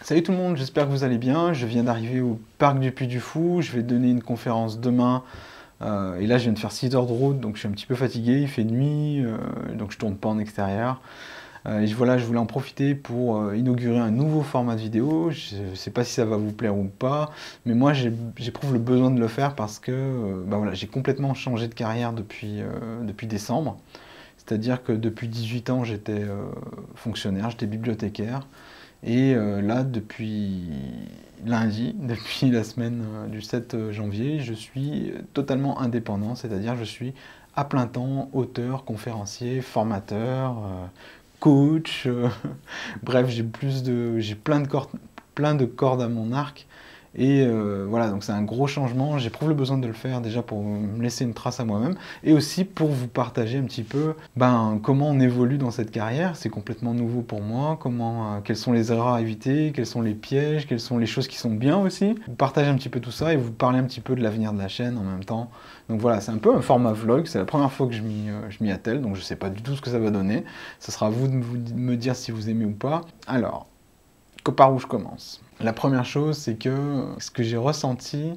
Salut tout le monde, j'espère que vous allez bien. Je viens d'arriver au parc du Puy du Fou. Je vais donner une conférence demain. Et là, je viens de faire 6 heures de route, donc je suis un petit peu fatigué. Il fait nuit, donc je tourne pas en extérieur. Et voilà, je voulais en profiter pour inaugurer un nouveau format de vidéo. Je ne sais pas si ça va vous plaire ou pas, mais moi, j'éprouve le besoin de le faire parce que voilà, j'ai complètement changé de carrière depuis décembre. C'est-à-dire que depuis 18 ans, j'étais fonctionnaire, j'étais bibliothécaire. Et là, depuis lundi, depuis la semaine du 7 janvier, je suis totalement indépendant, c'est-à-dire je suis à plein temps auteur, conférencier, formateur, coach. Bref, j'ai plein de cordes à mon arc. Et voilà, donc c'est un gros changement. J'éprouve le besoin de le faire déjà pour me laisser une trace à moi-même et aussi pour vous partager un petit peu comment on évolue dans cette carrière. C'est complètement nouveau pour moi. Quelles sont les erreurs à éviter, quels sont les pièges, quelles sont les choses qui sont bien aussi. Vous partagez un petit peu tout ça et vous parlez un petit peu de l'avenir de la chaîne en même temps. Donc voilà, c'est un peu un format vlog. C'est la première fois que je m'y attelle, donc je ne sais pas du tout ce que ça va donner. Ce sera à vous de me dire si vous aimez ou pas. Alors, par où je commence? La première chose, c'est que ce que j'ai ressenti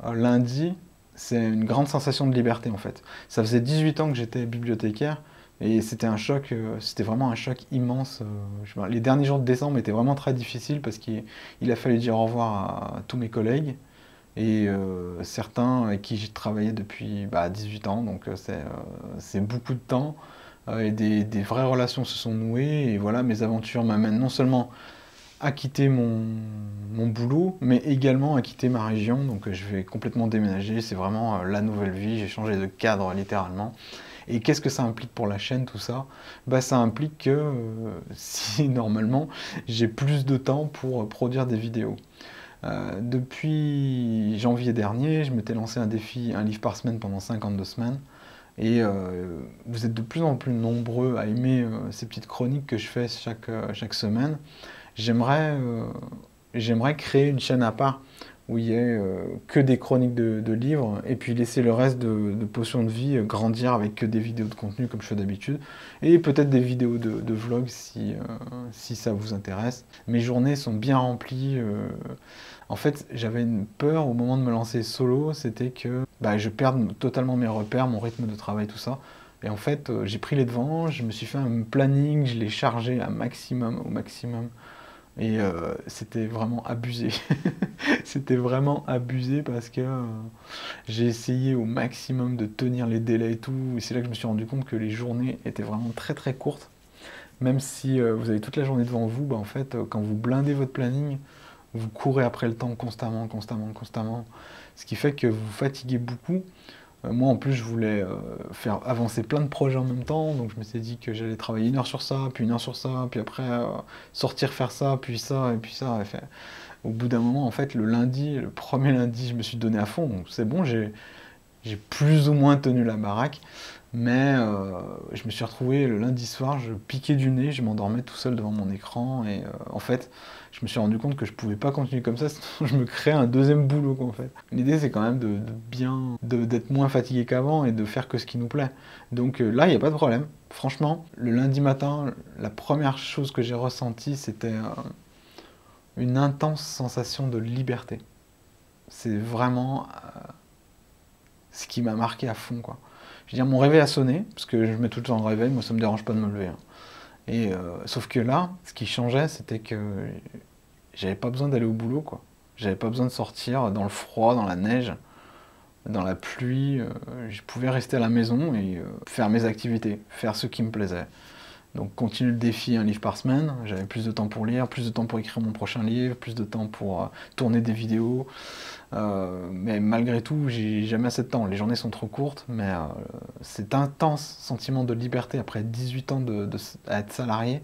lundi, c'est une grande sensation de liberté en fait. Ça faisait 18 ans que j'étais bibliothécaire et c'était un choc, c'était vraiment un choc immense. Les derniers jours de décembre étaient vraiment très difficiles parce qu'il a fallu dire au revoir à tous mes collègues et certains avec qui j'ai travaillé depuis 18 ans, donc c'est beaucoup de temps et des vraies relations se sont nouées et voilà, mes aventures m'amènent non seulement à quitter mon boulot, mais également à quitter ma région. Donc je vais complètement déménager, c'est vraiment la nouvelle vie, j'ai changé de cadre littéralement. Et qu'est-ce que ça implique pour la chaîne, tout ça? Ça implique que si normalement j'ai plus de temps pour produire des vidéos. Depuis janvier dernier, je m'étais lancé un défi, un livre par semaine pendant 52 semaines. Et vous êtes de plus en plus nombreux à aimer ces petites chroniques que je fais chaque semaine. J'aimerais créer une chaîne à part où il y ait que des chroniques de livres et puis laisser le reste de potions de vie grandir avec que des vidéos de contenu comme je fais d'habitude et peut-être des vidéos de vlog si ça vous intéresse. Mes journées sont bien remplies. En fait, j'avais une peur au moment de me lancer solo, c'était que je perde totalement mes repères, mon rythme de travail, tout ça. Et en fait, j'ai pris les devants, je me suis fait un planning, je l'ai chargé au maximum. Et c'était vraiment abusé. C'était vraiment abusé parce que j'ai essayé au maximum de tenir les délais et tout. Et c'est là que je me suis rendu compte que les journées étaient vraiment très très courtes. Même si vous avez toute la journée devant vous, en fait, quand vous blindez votre planning, vous courez après le temps constamment. Ce qui fait que vous fatiguez beaucoup. Moi en plus je voulais faire avancer plein de projets en même temps, donc je me suis dit que j'allais travailler 1 heure sur ça, puis 1 heure sur ça, puis après sortir faire ça, puis ça, et puis ça. Au bout d'un moment, en fait, le premier lundi, je me suis donné à fond, donc c'est bon, j'ai plus ou moins tenu la baraque, mais je me suis retrouvé le lundi soir, je piquais du nez, je m'endormais tout seul devant mon écran, et en fait, je me suis rendu compte que je pouvais pas continuer comme ça, sinon je me créais un deuxième boulot, en fait. L'idée, c'est quand même d'être moins fatigué qu'avant et de faire que ce qui nous plaît. Donc là, il n'y a pas de problème. Franchement, le lundi matin, la première chose que j'ai ressentie, c'était une intense sensation de liberté. C'est vraiment ce qui m'a marqué à fond, quoi. Je veux dire, mon réveil a sonné, parce que je mets tout le temps le réveil, moi ça me dérange pas de me lever. Et sauf que là, ce qui changeait, c'était que j'avais pas besoin d'aller au boulot, quoi. J'avais pas besoin de sortir dans le froid, dans la neige, dans la pluie. Je pouvais rester à la maison et faire mes activités, faire ce qui me plaisait. Donc continuer le défi, un livre par semaine, j'avais plus de temps pour lire, plus de temps pour écrire mon prochain livre, plus de temps pour tourner des vidéos. Mais malgré tout, j'ai jamais assez de temps. Les journées sont trop courtes, mais cet intense sentiment de liberté après 18 ans à être salarié,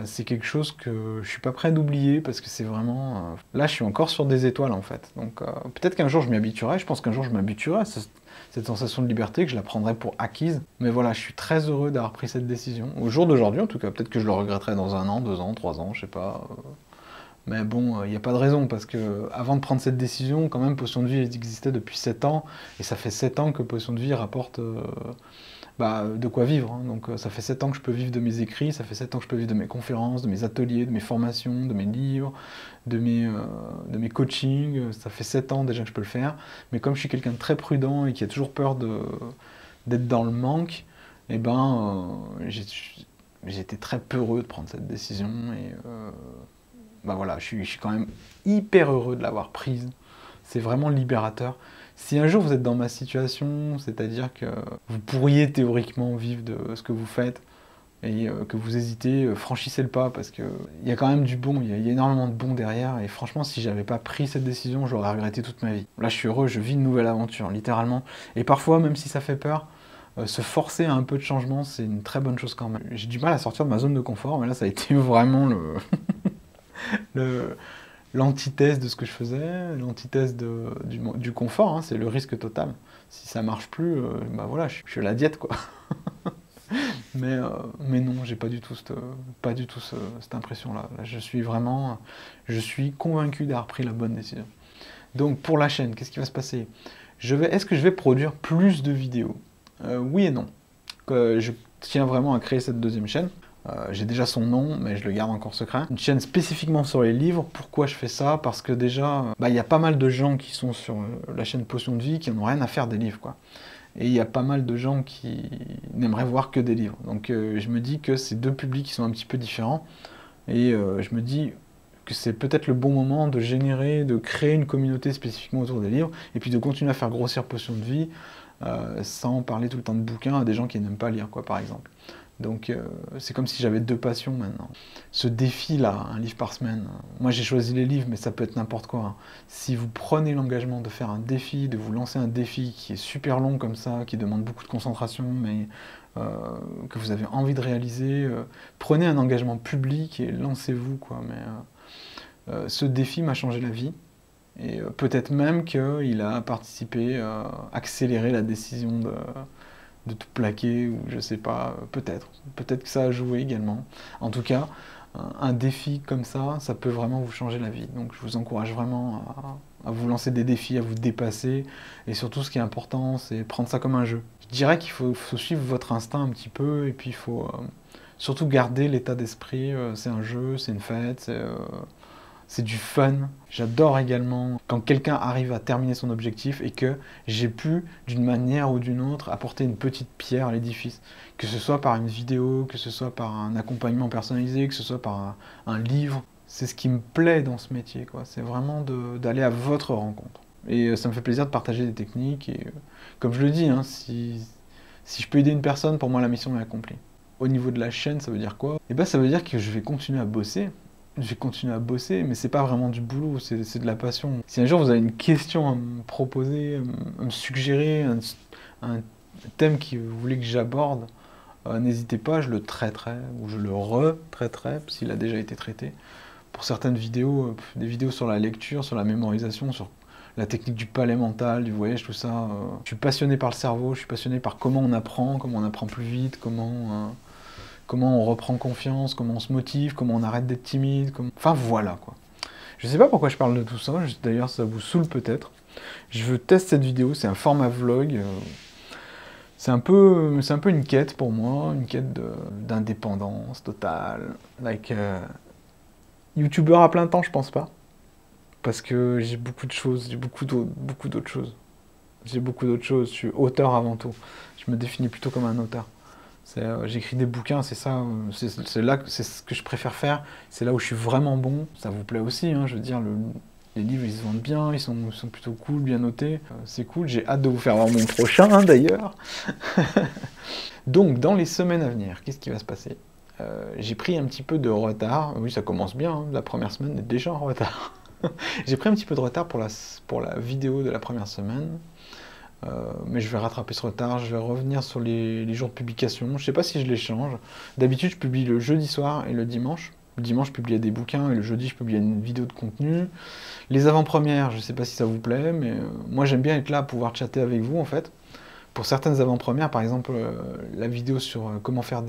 c'est quelque chose que je suis pas prêt d'oublier parce que c'est vraiment... Là, je suis encore sur des étoiles en fait. Donc peut-être qu'un jour je m'y habituerai, je pense qu'un jour je m'habituerai à cette sensation de liberté, que je la prendrai pour acquise. Mais voilà, je suis très heureux d'avoir pris cette décision. Au jour d'aujourd'hui en tout cas, peut-être que je le regretterai dans 1 an, 2 ans, 3 ans, je sais pas. Mais bon, il n'y a pas de raison, parce que avant de prendre cette décision, quand même, Potion de Vie existait depuis 7 ans, et ça fait 7 ans que Potion de Vie rapporte bah, de quoi vivre. Hein. Donc ça fait 7 ans que je peux vivre de mes écrits, ça fait 7 ans que je peux vivre de mes conférences, de mes ateliers, de mes formations, de mes livres, de mes coachings. Ça fait 7 ans déjà que je peux le faire. Mais comme je suis quelqu'un de très prudent et qui a toujours peur d'être dans le manque, eh ben, j'étais très peureux de prendre cette décision. Et bah voilà, je suis quand même hyper heureux de l'avoir prise. C'est vraiment libérateur. Si un jour vous êtes dans ma situation, c'est-à-dire que vous pourriez théoriquement vivre de ce que vous faites et que vous hésitez, franchissez le pas parce qu'il y a quand même du bon, il y a énormément de bon derrière et franchement si j'avais pas pris cette décision, j'aurais regretté toute ma vie. Là je suis heureux, je vis une nouvelle aventure, littéralement. Et parfois, même si ça fait peur, se forcer à un peu de changement, c'est une très bonne chose quand même. J'ai du mal à sortir de ma zone de confort, mais là ça a été vraiment l'antithèse de ce que je faisais, l'antithèse du confort, hein, c'est le risque total. Si ça marche plus, bah voilà, je suis à la diète, quoi. mais non, j'ai pas du tout cette impression-là. Là, je suis convaincu d'avoir pris la bonne décision. Donc pour la chaîne, qu'est-ce qui va se passer? Est-ce que je vais produire plus de vidéos? Oui et non. Je tiens vraiment à créer cette deuxième chaîne. J'ai déjà son nom, mais je le garde encore secret. Une chaîne spécifiquement sur les livres. Pourquoi je fais ça? Parce que déjà, il y a pas mal de gens qui sont sur la chaîne Potion de Vie qui n'ont rien à faire des livres, quoi. Et il y a pas mal de gens qui n'aimeraient voir que des livres. Donc je me dis que c'est deux publics qui sont un petit peu différents. Et je me dis que c'est peut-être le bon moment de créer une communauté spécifiquement autour des livres, et puis de continuer à faire grossir Potion de Vie, sans parler tout le temps de bouquins à des gens qui n'aiment pas lire, quoi, par exemple. Donc c'est comme si j'avais deux passions maintenant. Ce défi-là, un livre par semaine, moi j'ai choisi les livres, mais ça peut être n'importe quoi. Hein. Si vous prenez l'engagement de faire un défi, de vous lancer un défi qui est super long comme ça, qui demande beaucoup de concentration, mais que vous avez envie de réaliser, prenez un engagement public et lancez-vous, quoi. Mais ce défi m'a changé la vie. Et peut-être même qu'il a participé à accélérer la décision de tout plaquer, ou je sais pas, peut-être que ça a joué également. En tout cas, un défi comme ça peut vraiment vous changer la vie. Donc je vous encourage vraiment à vous lancer des défis, à vous dépasser, et surtout ce qui est important, c'est prendre ça comme un jeu. Je dirais qu'il faut suivre votre instinct un petit peu, et puis il faut surtout garder l'état d'esprit, c'est un jeu, c'est une fête, c'est du fun. J'adore également quand quelqu'un arrive à terminer son objectif et que j'ai pu, d'une manière ou d'une autre, apporter une petite pierre à l'édifice. Que ce soit par une vidéo, que ce soit par un accompagnement personnalisé, que ce soit par un livre. C'est ce qui me plaît dans ce métier, quoi. C'est vraiment d'aller à votre rencontre. Et ça me fait plaisir de partager des techniques. Et comme je le dis, hein, si je peux aider une personne, pour moi la mission est accomplie. Au niveau de la chaîne, ça veut dire quoi? Eh ben, ça veut dire que je vais continuer à bosser. Je vais continuer à bosser, mais c'est pas vraiment du boulot, c'est de la passion. Si un jour vous avez une question à me proposer, à me suggérer, un thème que vous voulez que j'aborde, n'hésitez pas, je le traiterai, ou je le retraiterai, s'il a déjà été traité. Pour certaines vidéos, des vidéos sur la lecture, sur la mémorisation, sur la technique du palais mental, du voyage, tout ça. Je suis passionné par le cerveau, je suis passionné par comment on apprend plus vite, comment on reprend confiance, comment on se motive, comment on arrête d'être timide, enfin voilà quoi. Je sais pas pourquoi je parle de tout ça, d'ailleurs ça vous saoule peut-être. Je veux tester cette vidéo, c'est un format vlog. C'est un peu une quête pour moi, une quête d'indépendance totale. Youtubeur à plein temps, je pense pas. Parce que j'ai beaucoup de choses, j'ai beaucoup d'autres choses. J'ai beaucoup d'autres choses, je suis auteur avant tout. Je me définis plutôt comme un auteur. J'écris des bouquins, c'est ça, c'est ce que je préfère faire, c'est là où je suis vraiment bon. Ça vous plaît aussi, hein, je veux dire, les livres ils se vendent bien, ils sont plutôt cool, bien notés, c'est cool, j'ai hâte de vous faire voir mon prochain hein, d'ailleurs. Donc dans les semaines à venir, qu'est-ce qui va se passer? J'ai pris un petit peu de retard, oui ça commence bien, hein, la première semaine est déjà en retard. J'ai pris un petit peu de retard pour la vidéo de la première semaine. Mais je vais rattraper ce retard, je vais revenir sur les jours de publication. Je ne sais pas si je les change. D'habitude, je publie le jeudi soir et le dimanche. Le dimanche, je publiais des bouquins et le jeudi, je publiais une vidéo de contenu. Les avant-premières, je ne sais pas si ça vous plaît, mais moi, j'aime bien être là, pouvoir chatter avec vous, en fait. Pour certaines avant-premières, par exemple, la vidéo sur comment faire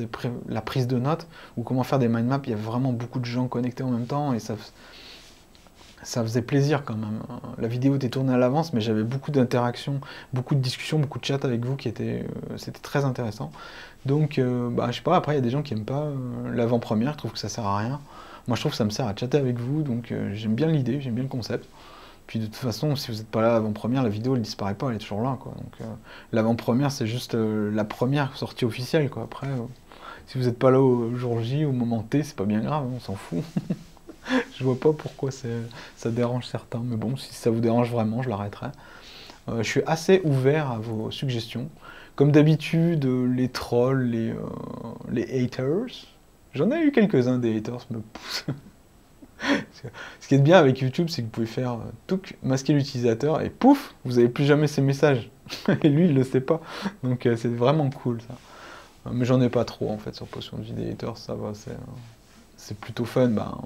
la prise de notes ou comment faire des mind maps, il y a vraiment beaucoup de gens connectés en même temps et ça ça faisait plaisir quand même. La vidéo était tournée à l'avance, mais j'avais beaucoup d'interactions, beaucoup de discussions, beaucoup de chats avec vous qui étaient, c'était très intéressant. Donc, bah, je sais pas, après, il y a des gens qui aiment pas l'avant-première, qui trouvent que ça sert à rien. Moi, je trouve que ça me sert à chatter avec vous, donc j'aime bien l'idée, j'aime bien le concept. Puis de toute façon, si vous n'êtes pas là l'avant-première, la vidéo, elle disparaît pas, elle est toujours là, quoi. Donc, l'avant-première, c'est juste la première sortie officielle, quoi. Après, si vous n'êtes pas là au jour J, au moment T, c'est pas bien grave, on s'en fout. Je vois pas pourquoi ça dérange certains, mais bon, si ça vous dérange vraiment, je l'arrêterai. Je suis assez ouvert à vos suggestions. Comme d'habitude, les trolls, les haters, j'en ai eu quelques-uns des haters, me poussent. Ce qui est bien avec YouTube, c'est que vous pouvez faire touc, masquer l'utilisateur, et pouf, vous n'avez plus jamais ces messages. Et lui, il le sait pas. Donc c'est vraiment cool, ça. Mais j'en ai pas trop, en fait, sur Potion de vie des haters, ça va, c'est plutôt fun, ben,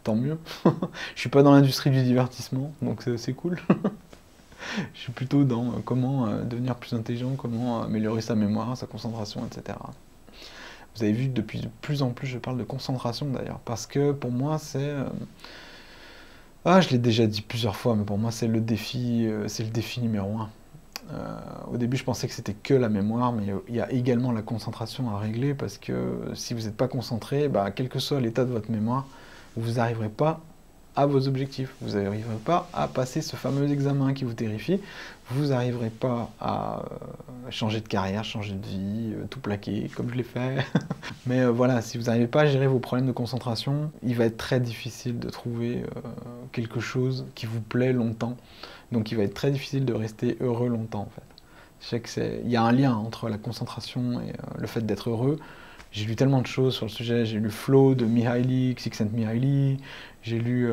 tant mieux. Je suis pas dans l'industrie du divertissement, donc c'est cool. Je suis plutôt dans comment devenir plus intelligent, comment améliorer sa mémoire, sa concentration, etc. Vous avez vu, depuis de plus en plus, je parle de concentration d'ailleurs, parce que pour moi, c'est... Ah, je l'ai déjà dit plusieurs fois, mais pour moi, c'est le défi numéro un. Au début, je pensais que c'était que la mémoire, mais il y a également la concentration à régler, parce que si vous n'êtes pas concentré, bah, quel que soit l'état de votre mémoire, vous n'arriverez pas à vos objectifs. Vous n'arriverez pas à passer ce fameux examen qui vous terrifie. Vous n'arriverez pas à changer de carrière, changer de vie, tout plaquer, comme je l'ai fait. Mais voilà, si vous n'arrivez pas à gérer vos problèmes de concentration, il va être très difficile de trouver quelque chose qui vous plaît longtemps. Donc il va être très difficile de rester heureux longtemps, en fait. Je sais qu'il y a un lien entre la concentration et le fait d'être heureux. J'ai lu tellement de choses sur le sujet, j'ai lu Flow de Mihaly, Csikszentmihalyi, j'ai lu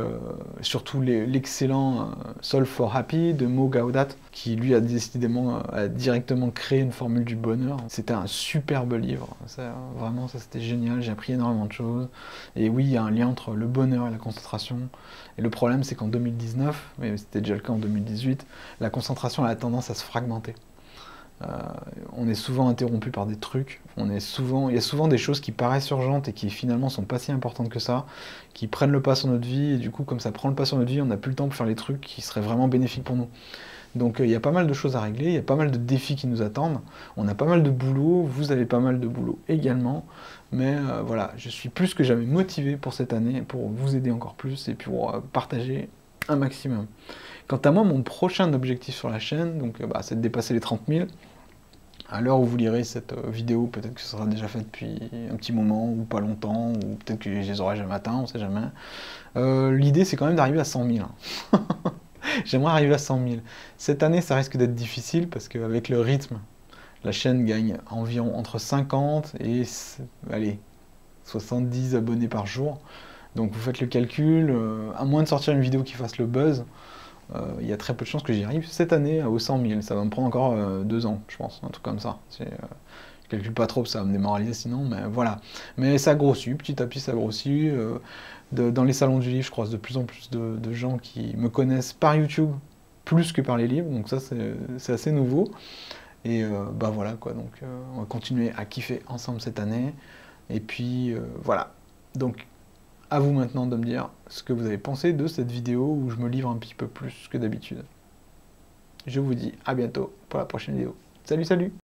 surtout l'excellent Solve for Happy de Mo Gaudat, qui lui a décidément a directement créé une formule du bonheur. C'était un superbe livre, vraiment ça c'était génial, j'ai appris énormément de choses. Et oui, il y a un lien entre le bonheur et la concentration. Et le problème c'est qu'en 2019, mais c'était déjà le cas en 2018, la concentration a tendance à se fragmenter. On est souvent interrompu par des trucs, il y a souvent des choses qui paraissent urgentes et qui finalement sont pas si importantes que ça, qui prennent le pas sur notre vie, et du coup comme ça prend le pas sur notre vie, on n'a plus le temps pour faire les trucs qui seraient vraiment bénéfiques pour nous. Donc il y a pas mal de choses à régler, il y a pas mal de défis qui nous attendent, on a pas mal de boulot, vous avez pas mal de boulot également, mais voilà, je suis plus que jamais motivé pour cette année, pour vous aider encore plus et pour partager un maximum. Quant à moi, mon prochain objectif sur la chaîne, donc c'est de dépasser les 30 000. À l'heure où vous lirez cette vidéo, peut-être que ce sera déjà fait depuis un petit moment, ou pas longtemps, ou peut-être que je les aurai jamais atteints, on sait jamais. L'idée, c'est quand même d'arriver à 100 000. J'aimerais arriver à 100 000. Cette année, ça risque d'être difficile, parce qu'avec le rythme, la chaîne gagne environ entre 50 et allez, 70 abonnés par jour. Donc vous faites le calcul, à moins de sortir une vidéo qui fasse le buzz, il y a très peu de chances que j'y arrive cette année aux 100 000. Ça va me prendre encore 2 ans, je pense, un truc comme ça. Je calcule pas trop, ça va me démoraliser sinon, mais voilà. Mais ça grossit, petit à petit ça grossit. Dans les salons du livre, je croise de plus en plus de gens qui me connaissent par YouTube, plus que par les livres, donc ça c'est assez nouveau. Et bah voilà quoi, donc on va continuer à kiffer ensemble cette année. Et puis voilà. Donc à vous maintenant de me dire ce que vous avez pensé de cette vidéo où je me livre un petit peu plus que d'habitude. Je vous dis à bientôt pour la prochaine vidéo. Salut, salut!